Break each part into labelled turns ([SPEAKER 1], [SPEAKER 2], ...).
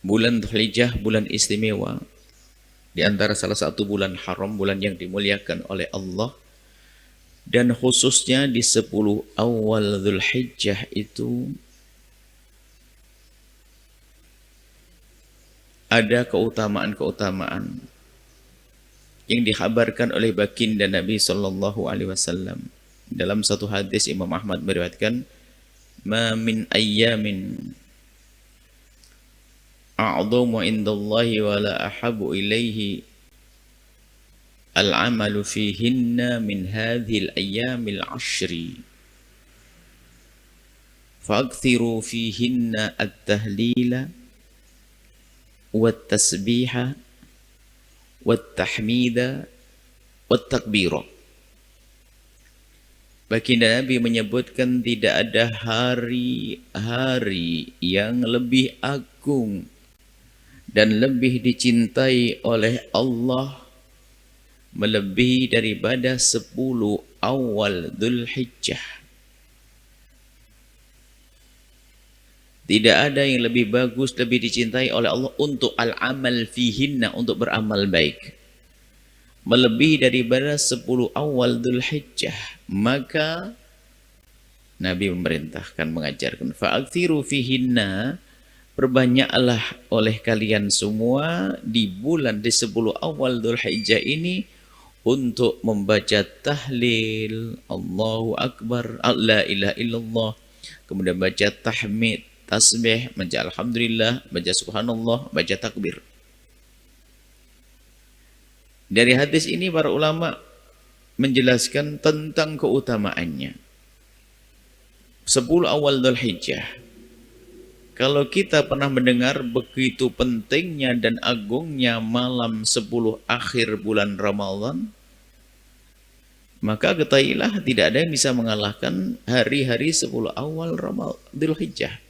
[SPEAKER 1] Bulan Dzulhijjah bulan istimewa, di antara salah satu bulan haram, bulan yang dimuliakan oleh Allah. Dan khususnya di 10 awal Dzulhijjah itu ada keutamaan-keutamaan yang dikhabarkan oleh baginda Nabi sallallahu alaihi wasallam. Dalam satu hadis Imam Ahmad meriwayatkan, "Ma min ayyamin a'dhamu indallahi wa la ahabbu ilaihi al-'amalu fihinna min hadhil ayyamil 'ashri. Fa'akthiru fihinna at-tahlila wat-tasbiha wat-tahmida wat-takbira." Baginda Nabi menyebutkan tidak ada hari-hari yang lebih agung dan lebih dicintai oleh Allah melebihi daripada 10 awal Dzulhijjah. Tidak ada yang lebih bagus, lebih dicintai oleh Allah untuk al-amal fihinna, untuk beramal baik, melebihi daripada 10 awal Dzulhijjah. Maka Nabi memerintahkan, mengajarkan, fa'akthiru fihinna, perbanyaklah oleh kalian semua di 10 awal Dzulhijjah ini untuk membaca tahlil, Allahu Akbar, la ilaha illallah, kemudian baca tahmid, tasbih, baca alhamdulillah, baca subhanallah, baca takbir. Dari hadis ini para ulama menjelaskan tentang keutamaannya 10 awal Dzulhijjah. Kalau kita pernah mendengar begitu pentingnya dan agungnya malam 10 akhir bulan Ramadan, maka ketahuilah tidak ada yang bisa mengalahkan hari-hari 10 awal Dzulhijjah.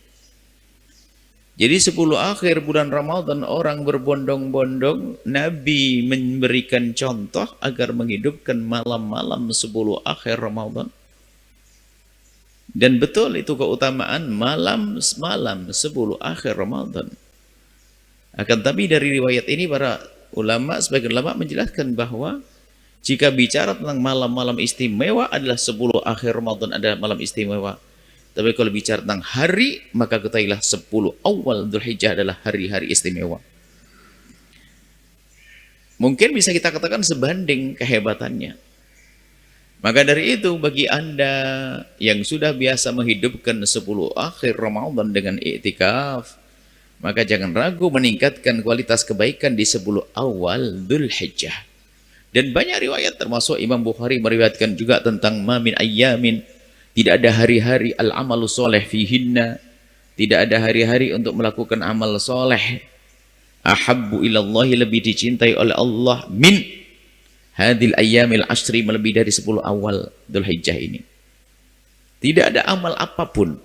[SPEAKER 1] Jadi 10 akhir bulan Ramadan orang berbondong-bondong, Nabi memberikan contoh agar menghidupkan malam-malam 10 akhir Ramadan. Dan betul itu keutamaan malam 10 akhir Ramadan. Akan tapi dari riwayat ini para ulama, sebagian ulama menjelaskan bahwa jika bicara tentang malam-malam istimewa adalah 10 akhir Ramadan ada malam istimewa. Tapi kalau bicara tentang hari, maka ketahuilah 10 awal Dzulhijjah adalah hari-hari istimewa. Mungkin bisa kita katakan sebanding kehebatannya. Maka dari itu bagi Anda yang sudah biasa menghidupkan 10 akhir Ramadan dengan i'tikaf, maka jangan ragu meningkatkan kualitas kebaikan di 10 awal Dzulhijjah. Dan banyak riwayat, termasuk Imam Bukhari meriwayatkan juga tentang ma min ayyamin, tidak ada hari-hari al-amalu soleh fihinna, tidak ada hari-hari untuk melakukan amal soleh, ahabbu ilallahi, lebih dicintai oleh Allah, min hadil ayyamil ashri, melebihi dari 10 awal Dzulhijjah ini. Tidak ada amal apapun.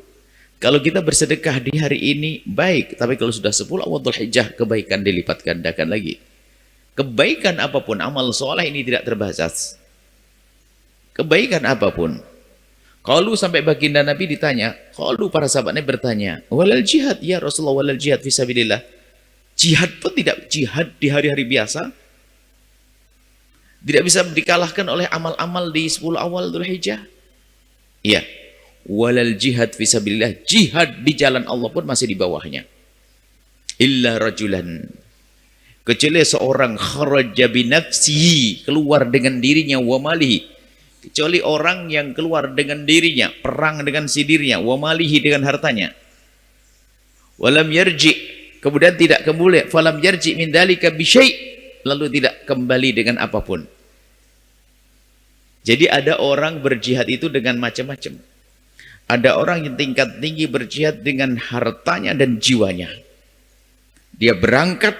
[SPEAKER 1] Kalau kita bersedekah di hari ini, baik. Tapi kalau sudah 10 awal Dzulhijjah, kebaikan dilipat gandakan lagi. Kebaikan apapun, amal soleh ini tidak terbatas. Kebaikan apapun. Kalau sampai baginda Nabi ditanya, kalau para sahabatnya bertanya, walal jihad, ya Rasulullah, walal jihad fisabilillah. Jihad pun tidak, jihad di hari-hari biasa tidak bisa dikalahkan oleh amal-amal di 10 awal Dzulhijjah. Iya. Walal jihad fisabilillah, jihad di jalan Allah pun masih di bawahnya. Illa rajulan, kecuali seorang kharaja binafsihi, keluar dengan dirinya, wa malihi, kecuali orang yang keluar dengan dirinya, perang dengan si dirinya, wa malihi, dengan hartanya. Walam yarji, kemudian tidak kembali, falam yarji min dzalika bi syai', lalu tidak kembali dengan apapun. Jadi ada orang berjihad itu dengan macam-macam. Ada orang yang tingkat tinggi berjihad dengan hartanya dan jiwanya. Dia berangkat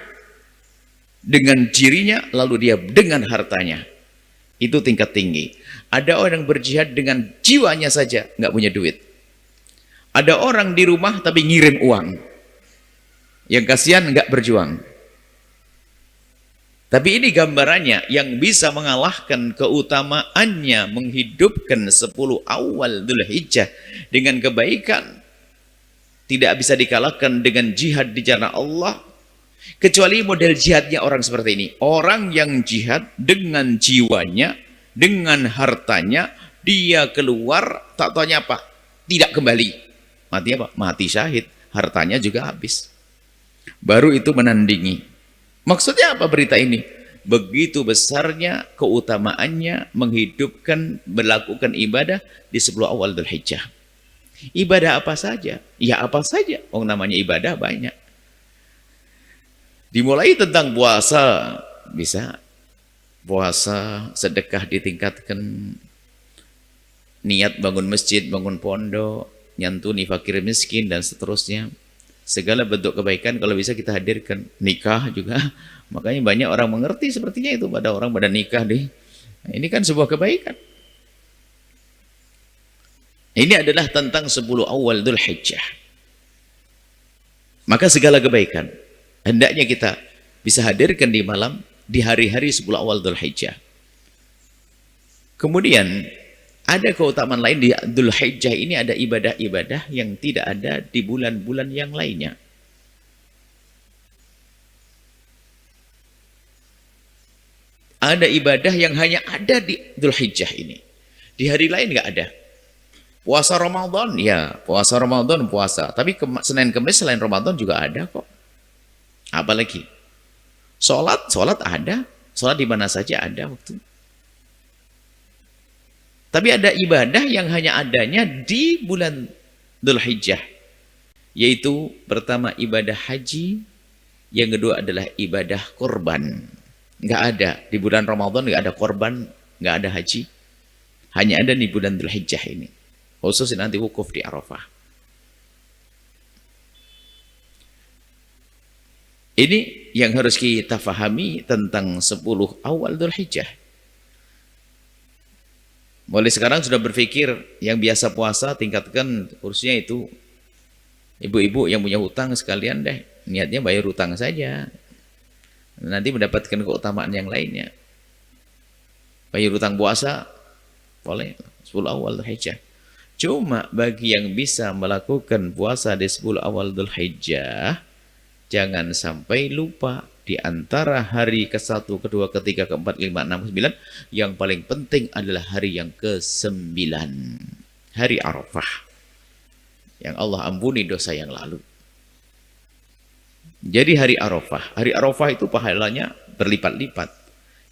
[SPEAKER 1] dengan dirinya, lalu dia dengan hartanya. Itu tingkat tinggi. Ada orang yang berjihad dengan jiwanya saja, nggak punya duit. Ada orang di rumah tapi ngirim uang. Yang kasihan nggak berjuang. Tapi ini gambarannya, yang bisa mengalahkan keutamaannya menghidupkan 10 awal Dzulhijjah dengan kebaikan, tidak bisa dikalahkan dengan jihad di jalan Allah, Kecuali model jihadnya orang seperti ini. Orang yang jihad dengan jiwanya, dengan hartanya, dia keluar, tak tanya apa? Tidak kembali. Mati apa? Mati syahid. Hartanya juga habis. Baru itu menandingi. Maksudnya apa berita ini? Begitu besarnya keutamaannya menghidupkan, melakukan ibadah di 10 awal Dzulhijjah. Ibadah apa saja? Ya apa saja. Oh, namanya ibadah banyak. Dimulai tentang puasa, bisa puasa, sedekah ditingkatkan, niat bangun masjid, bangun pondok, nyantuni fakir miskin dan seterusnya. Segala bentuk kebaikan kalau bisa kita hadirkan. Nikah juga, makanya banyak orang mengerti sepertinya itu pada orang pada nikah deh. Nah, ini kan sebuah kebaikan. Ini adalah tentang 10 awal Dzulhijjah. Maka segala kebaikan hendaknya kita bisa hadirkan di malam, di hari-hari 10 awal Dzulhijjah. Kemudian ada keutamaan lain di Dzulhijjah ini, ada ibadah-ibadah yang tidak ada di bulan-bulan yang lainnya. Ada ibadah yang hanya ada di Dzulhijjah ini. Di hari lain nggak ada. Puasa Ramadan, ya puasa Ramadan puasa. Tapi Senin Kemis selain Ramadan juga ada kok. Apalagi sholat ada. Sholat di mana saja ada waktu. Tapi ada ibadah yang hanya adanya di bulan Dzulhijjah. Yaitu pertama ibadah haji. Yang kedua adalah ibadah korban. Nggak ada. Di bulan Ramadan nggak ada korban. Nggak ada haji. Hanya ada di bulan Dzulhijjah ini. Khusus nanti wukuf di Arafah. Ini yang harus kita fahami tentang 10 awal Dzulhijjah. Mulai sekarang sudah berpikir yang biasa puasa tingkatkan kursusnya itu. Ibu-ibu yang punya hutang sekalian deh, niatnya bayar hutang saja. Nanti mendapatkan keutamaan yang lainnya. Bayar hutang puasa boleh 10 awal Dzulhijjah. Cuma bagi yang bisa melakukan puasa di 10 awal Dzulhijjah, jangan sampai lupa di antara hari ke-1, ke-2, ke-3, ke-4, ke-5, 6, ke-9, yang paling penting adalah hari yang ke-9, hari Arafah, yang Allah ampuni dosa yang lalu. Jadi hari Arafah itu pahalanya berlipat-lipat.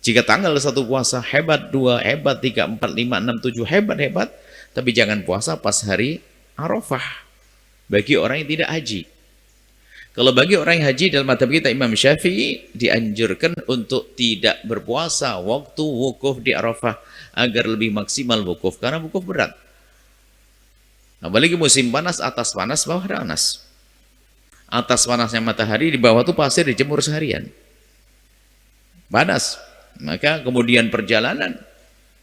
[SPEAKER 1] Jika tanggal 1 puasa hebat, 2 hebat, 3, 4, 5, 6, 7 hebat, tapi jangan puasa pas hari Arafah bagi orang yang tidak haji. Kalau bagi orang yang haji, dalam mazhab kita Imam Syafi'i dianjurkan untuk tidak berpuasa waktu wukuf di Arafah agar lebih maksimal wukuf, karena wukuf berat. Apalagi musim panas, atas panas, bawah panas. Atas panasnya matahari, di bawah itu pasir dijemur seharian. Panas. Maka kemudian perjalanan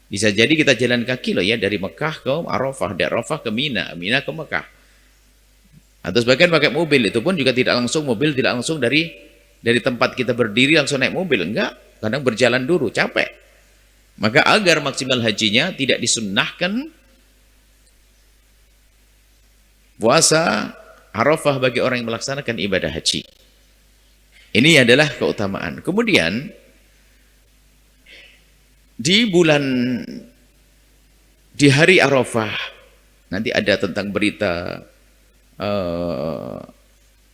[SPEAKER 1] bisa jadi kita jalan kaki loh ya, dari Mekah ke Arafah, dari Arafah ke Mina, Mina ke Mekah. Atau sebagian pakai mobil, itu pun juga tidak langsung mobil, tidak langsung dari tempat kita berdiri langsung naik mobil, enggak. Kadang berjalan dulu, capek. Maka agar maksimal hajinya tidak disunnahkan puasa Arafah bagi orang yang melaksanakan ibadah haji. Ini adalah keutamaan. Kemudian di hari Arafah nanti ada tentang berita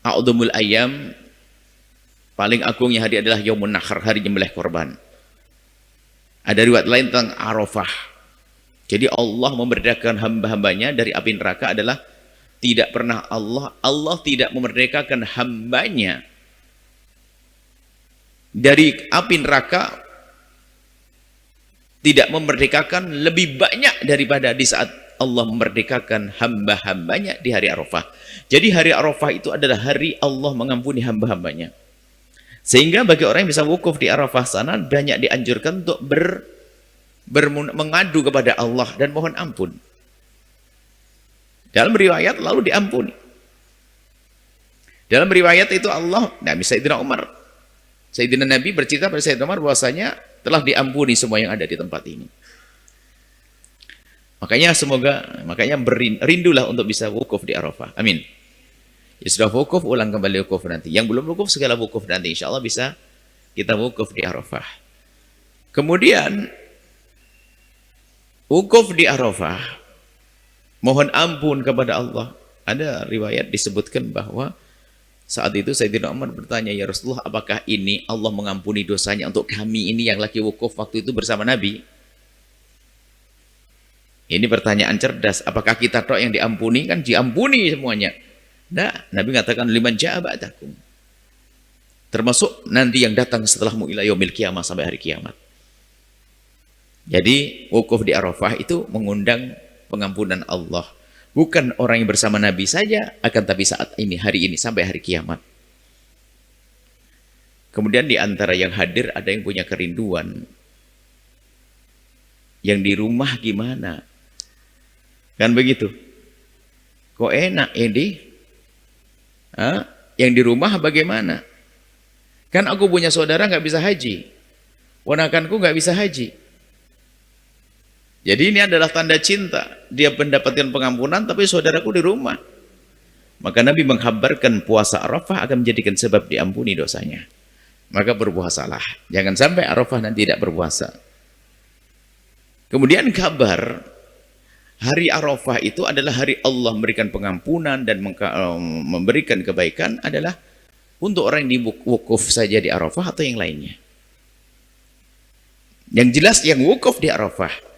[SPEAKER 1] a'dzamul ayyam, paling agungnya hari adalah Yaumun Nahr, hari nyembelih korban. Ada riwayat lain tentang Arafah. Jadi Allah memerdekakan hamba-hambanya dari api neraka adalah tidak pernah Allah tidak memerdekakan hambanya dari api neraka, tidak memerdekakan lebih banyak daripada di saat Allah memerdekakan hamba-hambanya di hari Arafah. Jadi hari Arafah itu adalah hari Allah mengampuni hamba-hambanya. Sehingga bagi orang yang bisa wukuf di Arafah sana, banyak dianjurkan untuk mengadu kepada Allah dan mohon ampun. Dalam riwayat lalu diampuni. Dalam riwayat itu Allah, Nabi Sayyidina Umar, Sayyidina Nabi bercerita pada Sayyidina Umar bahwasanya telah diampuni semua yang ada di tempat ini. Makanya rindulah untuk bisa wukuf di Arafah. Amin. Ya sudah wukuf, ulang kembali wukuf nanti. Yang belum wukuf, segala wukuf nanti. Insya Allah bisa kita wukuf di Arafah. Kemudian, wukuf di Arafah, mohon ampun kepada Allah. Ada riwayat disebutkan bahwa saat itu Sayyidina Umar bertanya, ya Rasulullah, apakah ini Allah mengampuni dosanya untuk kami ini yang lagi wukuf waktu itu bersama Nabi? Ini pertanyaan cerdas. Apakah kita tok yang diampuni? Kan diampuni semuanya. Nah, Nabi mengatakan liman ja'a ba'dakum. Termasuk nanti yang datang setelahmu ila yaumil kiamah, sampai hari kiamat. Jadi wukuf di Arafah itu mengundang pengampunan Allah. Bukan orang yang bersama Nabi saja, akan tapi saat ini, hari ini, sampai hari kiamat. Kemudian di antara yang hadir ada yang punya kerinduan. Yang di rumah gimana? Kan begitu? Kok enak ini? Yang di rumah bagaimana? Kan aku punya saudara nggak bisa haji, ponakanku nggak bisa haji. Jadi ini adalah tanda cinta. Dia mendapatkan pengampunan, tapi saudaraku di rumah. Maka Nabi menghabarkan puasa Arafah akan menjadikan sebab diampuni dosanya. Maka berpuasalah. Jangan sampai Arafah nanti tidak berpuasa. Kemudian kabar, hari Arafah itu adalah hari Allah memberikan pengampunan dan memberikan kebaikan adalah untuk orang yang wukuf saja di Arafah atau yang lainnya. Yang jelas yang wukuf di Arafah.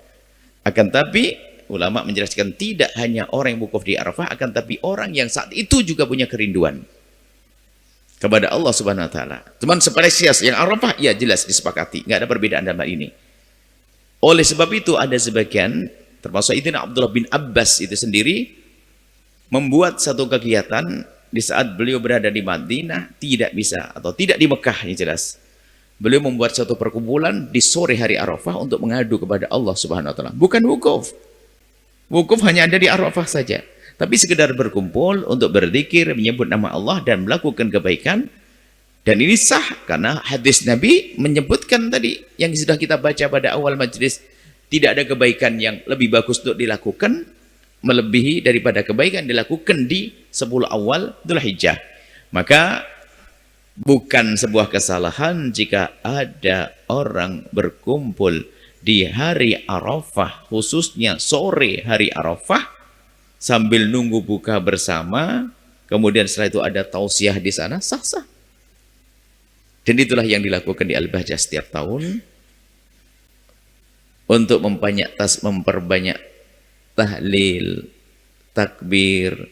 [SPEAKER 1] Akan tapi ulama menjelaskan tidak hanya orang yang wukuf di Arafah, akan tapi orang yang saat itu juga punya kerinduan kepada Allah Subhanahu wa taala. Cuman spesies yang Arafah ya jelas disepakati, nggak ada perbedaan dalam hal ini. Oleh sebab itu ada sebagian termasuk Sayyidina Abdullah bin Abbas itu sendiri membuat satu kegiatan di saat beliau berada di Madinah, tidak bisa atau tidak di Mekah, yang jelas. Beliau membuat satu perkumpulan di sore hari Arafah untuk mengadu kepada Allah Subhanahu wa taala. Bukan wukuf. Wukuf hanya ada di Arafah saja. Tapi sekedar berkumpul untuk berzikir, menyebut nama Allah dan melakukan kebaikan. Dan ini sah karena hadis Nabi menyebutkan tadi yang sudah kita baca pada awal majelis, tidak ada kebaikan yang lebih bagus untuk dilakukan melebihi daripada kebaikan dilakukan di 10 awal Dzulhijjah. Maka bukan sebuah kesalahan jika ada orang berkumpul di hari Arafah, khususnya sore hari Arafah, sambil nunggu buka bersama, kemudian setelah itu ada tausiah di sana, sah-sah. Dan itulah yang dilakukan di Al-Bahjah setiap tahun untuk memperbanyak tahlil, takbir,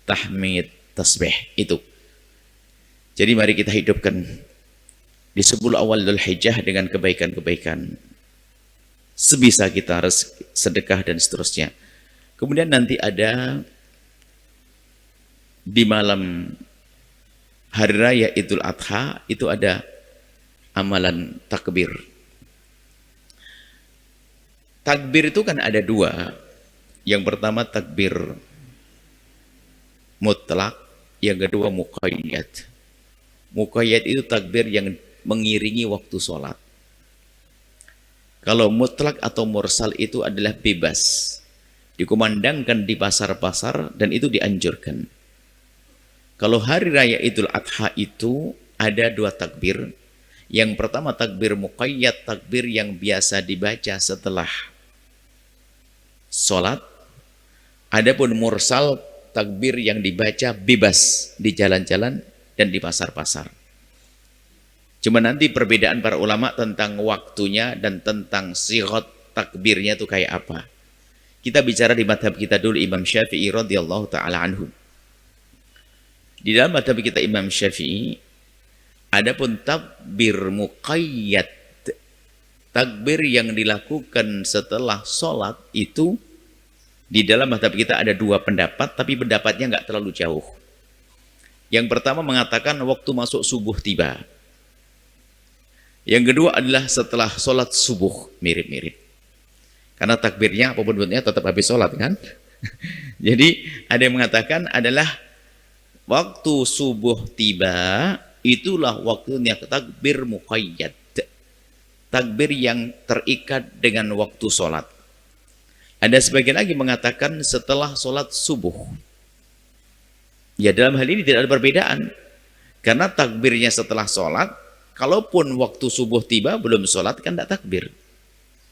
[SPEAKER 1] tahmid, tasbih itu. Jadi mari kita hidupkan di 10 awal Dzulhijjah dengan kebaikan-kebaikan. Sebisa kita harus sedekah dan seterusnya. Kemudian nanti ada di malam hari raya Idul Adha itu ada amalan takbir. Takbir itu kan ada dua. Yang pertama takbir mutlak, yang kedua muqayyad. Muqayyad itu takbir yang mengiringi waktu sholat. Kalau mutlak atau mursal itu adalah bebas. Dikumandangkan di pasar-pasar dan itu dianjurkan. Kalau hari raya Idul Adha itu ada dua takbir. Yang pertama takbir muqayyad, takbir yang biasa dibaca setelah sholat. Adapun mursal, takbir yang dibaca bebas di jalan-jalan dan di pasar-pasar. Cuma nanti perbedaan para ulama tentang waktunya dan tentang sighat takbirnya itu kayak apa. Kita bicara di madhab kita dulu Imam Syafi'i radhiyallahu ta'ala anhu. Di dalam madhab kita Imam Syafi'i, adapun takbir muqayyad, takbir yang dilakukan setelah sholat itu, di dalam madhab kita ada dua pendapat, tapi pendapatnya nggak terlalu jauh. Yang pertama mengatakan waktu masuk subuh tiba. Yang kedua adalah setelah sholat subuh, mirip-mirip. Karena takbirnya apapun bentuknya tetap habis sholat kan. Jadi ada yang mengatakan adalah waktu subuh tiba, itulah waktunya takbir muqayyad. Takbir yang terikat dengan waktu sholat. Ada sebagian lagi mengatakan setelah sholat subuh. Ya dalam hal ini tidak ada perbedaan. Karena takbirnya setelah sholat, kalaupun waktu subuh tiba belum sholat kan tidak takbir.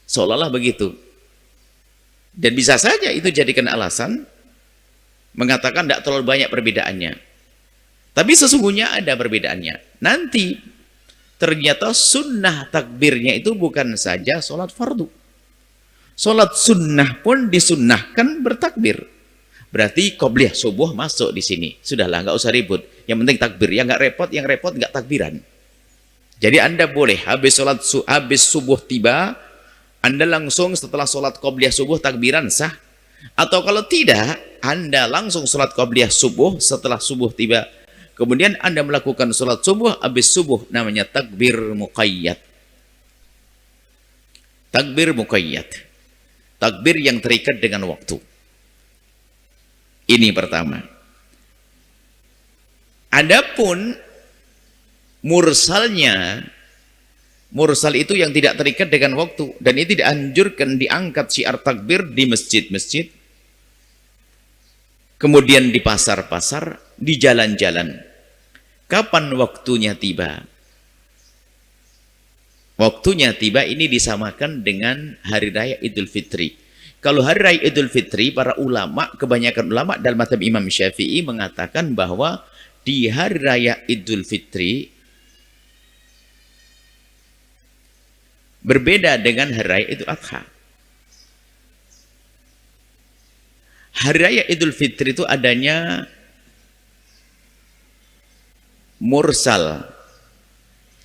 [SPEAKER 1] Seolah-olah begitu. Dan bisa saja itu jadikan alasan mengatakan tidak terlalu banyak perbedaannya. Tapi sesungguhnya ada perbedaannya. Nanti ternyata sunnah takbirnya itu bukan saja sholat fardu. Sholat sunnah pun disunnahkan bertakbir. Berarti qobliyah subuh masuk di sini. Sudahlah, nggak usah ribut. Yang penting takbir. Yang nggak repot, yang repot nggak takbiran. Jadi Anda boleh habis subuh tiba, Anda langsung setelah sholat qobliyah subuh takbiran sah. Atau kalau tidak, Anda langsung sholat qobliyah subuh setelah subuh tiba. Kemudian Anda melakukan sholat subuh, habis subuh, namanya takbir muqayyad. Takbir muqayyad. Takbir yang terikat dengan waktu. Ini pertama. Adapun mursalnya, mursal itu yang tidak terikat dengan waktu, dan itu dianjurkan diangkat syiar takbir di masjid-masjid, kemudian di pasar-pasar, di jalan-jalan. Kapan waktunya tiba? Waktunya tiba ini disamakan dengan hari raya Idul Fitri. Kalau hari raya Idul Fitri, para ulama, kebanyakan ulama dalam mazhab Imam Syafi'i mengatakan bahwa di hari raya Idul Fitri berbeda dengan hari raya Idul Adha. Hari raya Idul Fitri itu adanya mursal,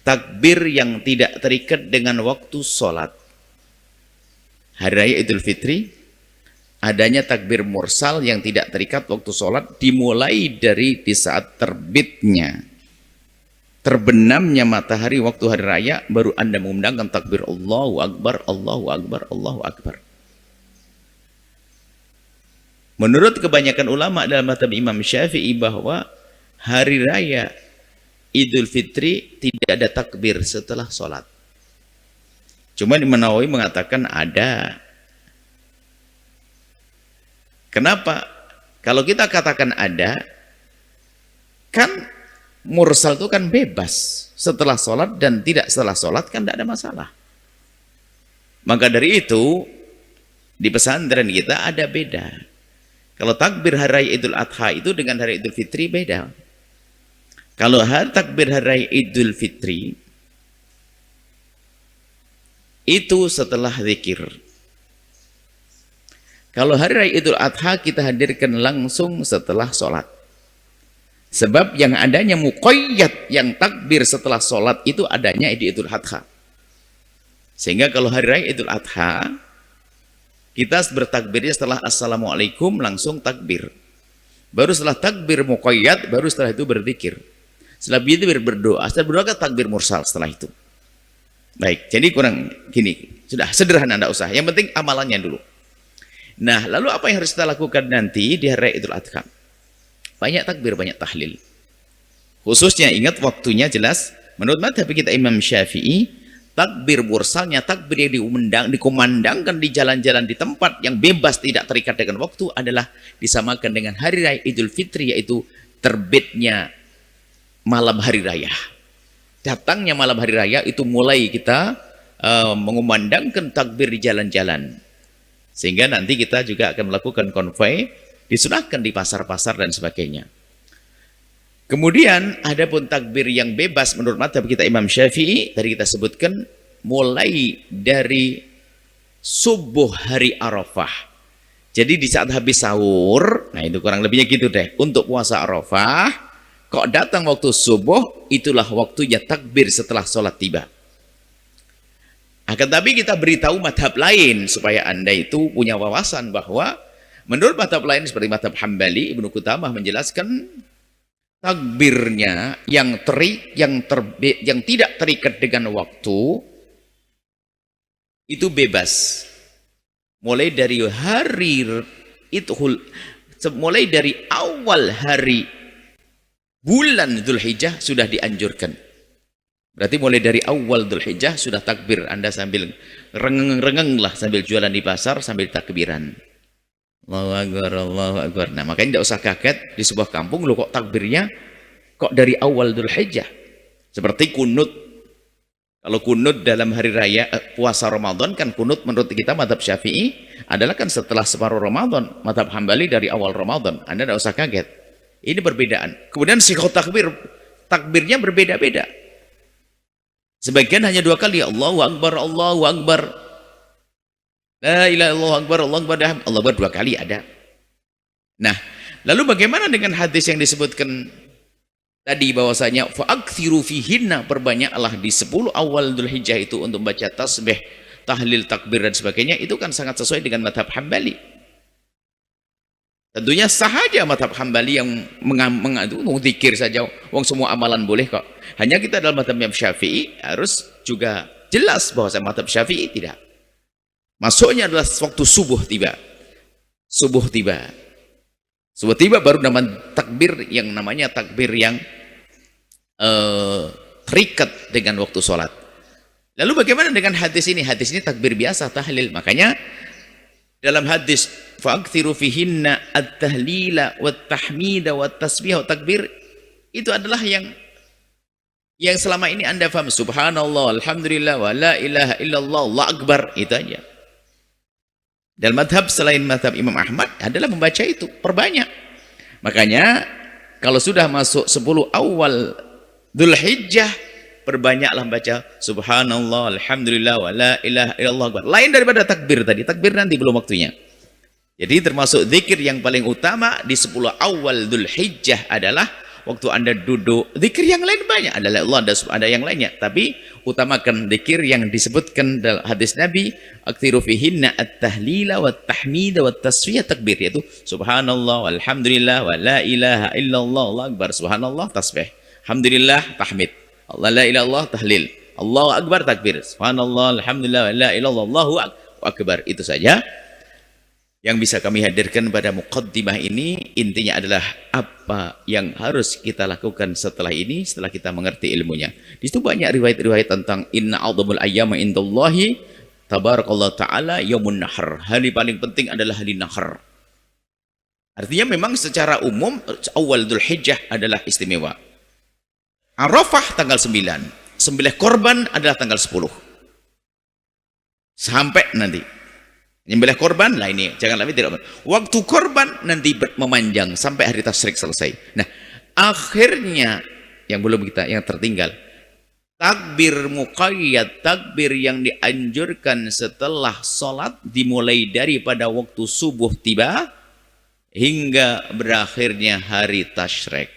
[SPEAKER 1] takbir yang tidak terikat dengan waktu sholat. Hari raya Idul Fitri adanya takbir mursal yang tidak terikat waktu sholat, dimulai dari di saat terbitnya, terbenamnya matahari waktu hari raya, baru Anda mengundangkan takbir Allahu Akbar, Allahu Akbar, Allahu Akbar. Menurut kebanyakan ulama dalam mazhab Imam Syafi'i bahwa hari raya Idul Fitri tidak ada takbir setelah sholat. Cuma Imam Nawawi mengatakan ada. Kenapa? Kalau kita katakan ada, kan mursal itu kan bebas. Setelah sholat dan tidak setelah sholat kan tidak ada masalah. Maka dari itu, di pesantren kita ada beda. Kalau takbir hari raya Idul Adha itu dengan hari Idul Fitri beda. Kalau takbir hari raya Idul Fitri itu setelah zikir. Kalau hari raya Idul Adha kita hadirkan langsung setelah sholat. Sebab yang adanya muqayyad, yang takbir setelah sholat itu adanya di Idul Adha. Sehingga kalau hari raya Idul Adha, kita bertakbirnya setelah Assalamualaikum langsung takbir. Baru setelah takbir muqayyad, baru setelah itu berzikir. Setelah itu berdoa, setelah berdoa takbir mursal setelah itu. Baik, jadi kurang gini, sudah sederhana, tidak usah. Yang penting amalannya dulu. Nah, lalu apa yang harus kita lakukan nanti di hari raya Idul Adha? Banyak takbir, banyak tahlil. Khususnya ingat waktunya jelas. Menurut mazhab kita Imam Syafi'i, takbir mursalnya, takbir yang dikumandangkan di jalan-jalan di tempat yang bebas tidak terikat dengan waktu adalah disamakan dengan hari raya Idul Fitri, yaitu terbitnya malam hari raya. Datangnya malam hari raya itu mulai kita mengumandangkan takbir di jalan-jalan, sehingga nanti kita juga akan melakukan konvoi, disunahkan di pasar-pasar dan sebagainya. Kemudian ada pun takbir yang bebas menurut mazhab kita Imam Syafi'i, tadi kita sebutkan mulai dari subuh hari Arafah. Jadi di saat habis sahur, nah itu kurang lebihnya gitu deh, untuk puasa Arafah. Kok datang waktu subuh, itulah waktunya takbir setelah sholat tiba. Akan tapi kita beritahu madhab lain, supaya Anda itu punya wawasan bahwa menurut madhab lain seperti madhab Hambali, Ibnu Qudamah menjelaskan takbirnya yang tidak terikat dengan waktu, itu bebas. Mulai dari mulai dari awal hari bulan Dzulhijjah sudah dianjurkan. Berarti mulai dari awal Dzulhijjah sudah takbir. Anda sambil rengeng-rengeng lah, sambil jualan di pasar, sambil takbiran. Allahu Akbar, Allahu Akbar. Nah, makanya tidak usah kaget di sebuah kampung lo kok takbirnya kok dari awal Dzulhijjah. Seperti kunut. Kalau kunut dalam hari raya puasa Ramadan kan kunut menurut kita mazhab Syafi'i adalah kan setelah separuh Ramadan. Mazhab Hambali dari awal Ramadan. Anda tidak usah kaget. Ini perbedaan. Kemudian sighah takbirnya berbeda-beda. Sebagian hanya 2 kali, Allahu Akbar, Allahu Akbar. La ilaha illallah, Akbar, Allahu Akbar, Allahu Akbar 2 kali ada. Nah, lalu bagaimana dengan hadis yang disebutkan tadi bahwasanya fa'aktsiru fihinna, perbanyaklah di 10 awal Dzulhijjah itu untuk baca tasbih, tahlil, takbir dan sebagainya, itu kan sangat sesuai dengan mazhab Hambali. Tentunya sah aja mazhab Hambali yang mengadu zikir saja, wong semua amalan boleh kok. Hanya kita dalam mazhab Syafi'i harus juga jelas bahwa mazhab Syafi'i tidak. Masuknya adalah waktu subuh tiba. Subuh tiba. Subuh tiba baru nama takbir yang namanya takbir yang terikat dengan waktu sholat. Lalu bagaimana dengan hadis ini? Hadis ini takbir biasa, tahlil. Makanya dalam hadis fa'aktsiru fihinna at-tahlila wat-tahmida wat-tasbih wat-takbir, itu adalah yang selama ini Anda paham. Subhanallah, alhamdulillah, wa la ilaha illallah, Allahu akbar, itu aja. Dan madhab selain madhab Imam Ahmad adalah membaca itu, perbanyak. Makanya kalau sudah masuk 10 awal Dzulhijjah, perbanyaklah baca subhanallah, alhamdulillah, wa la ilaha illallah akbar. Lain daripada takbir tadi, takbir nanti belum waktunya. Jadi termasuk zikir yang paling utama di 10 awal Dzulhijjah adalah waktu Anda duduk. Zikir yang lain banyak, adalah Allah, ada yang lainnya, tapi utamakan zikir yang disebutkan dalam hadis Nabi, aktsiru fihinna at-tahlila wat-tahmida wat-tasfiyah, takbir, yaitu subhanallah, alhamdulillah, wa la ilaha illallah, Allahu akbar. Subhanallah tasbih, alhamdulillah tahmid, Allah la ilaha illallah tahlil, Allahu akbar takbir, subhanallah, alhamdulillah, wa la ilaha illallah, Allahu akbar. Itu saja yang bisa kami hadirkan pada muqaddimah ini. Intinya adalah apa yang harus kita lakukan setelah ini, setelah kita mengerti ilmunya. Di situ banyak riwayat-riwayat tentang inna a'dhamul ayyama indallahi tabarakallahu ta'ala yaumun nahr. Hari paling penting adalah hari nahr. Artinya memang secara umum awal Dzulhijjah adalah istimewa. Arafah tanggal 9, sembelih korban adalah tanggal 10. Sampai nanti nyembelih korban lah, ini jangan lagi tidak. Waktu korban nanti memanjang sampai hari tasyrik selesai. Nah, akhirnya yang belum kita, yang tertinggal, takbir muqayyad, takbir yang dianjurkan setelah sholat, dimulai daripada waktu subuh tiba hingga berakhirnya hari tasyrik.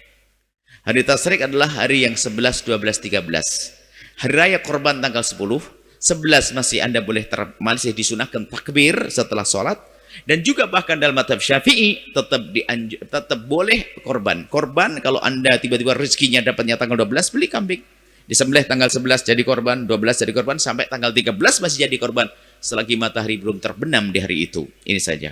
[SPEAKER 1] Hari tasyrik adalah hari yang 11, 12, 13. Hari raya korban tanggal 10. 11 masih Anda boleh masih disunahkan takbir setelah sholat, dan juga bahkan dalam mazhab Syafi'i tetap boleh korban. Korban kalau Anda tiba-tiba rezekinya dapatnya tanggal 12, beli kambing, disembelih tanggal 11 jadi korban, 12 jadi korban, sampai tanggal 13 masih jadi korban selagi matahari belum terbenam di hari itu. Ini saja.